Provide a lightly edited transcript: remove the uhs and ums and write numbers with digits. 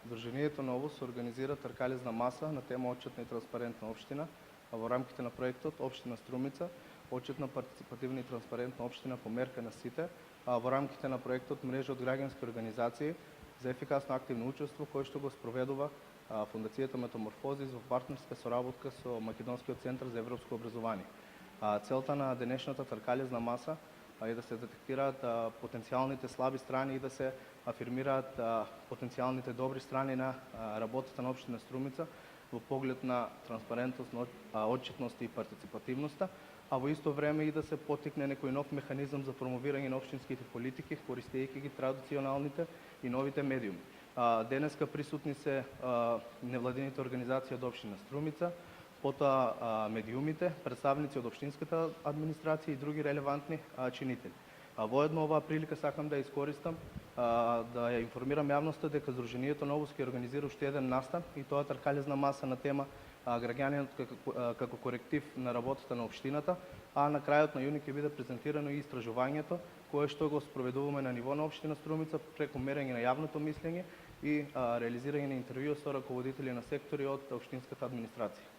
Сдружението Ново се организира търкализна маса на тема отчетна и транспарентна община, а в рамките на проектот Община Струмица, отчетна, партиципативна и транспарентна община по мерка на СИТЕ, а в рамките на проектот Мрежа од граѓански организации за ефикасно активно учество, кој што го спроведува Фондацијата Метаморфозис во партнерска соработка со Македонскиот центар за европско образование. Целта на денешната търкализна маса е да се детектираат потенцијалните слаби страни и да се афирмираат потенцијалните добри страни на работата на Општина Струмица во поглед на транспарентност, отчетност и партиципативноста, а во исто време и да се потикне некој нов механизам за промовирање на општинските политики, користејќи ги традиционалните и новите медиуми. Денеска присутни се невладините организации од Општина Струмица, потоа медиумите, представници од општинската администрација и други релевантни чинители. Воедно оваа прилика сакам да искористам да ја информирам јавноста дека Сдруженијето Ново ќе организира уште еден настан и тоа тркалезна маса на тема граѓанинот како коректив на работата на општината, а на крајот на јуни ќе биде презентирано и истражувањето кое што го спроведуваме на ниво на општина Струмица преку мерење на јавното мислење и реализирање на интервју со раководители на сектори од општинската администрација.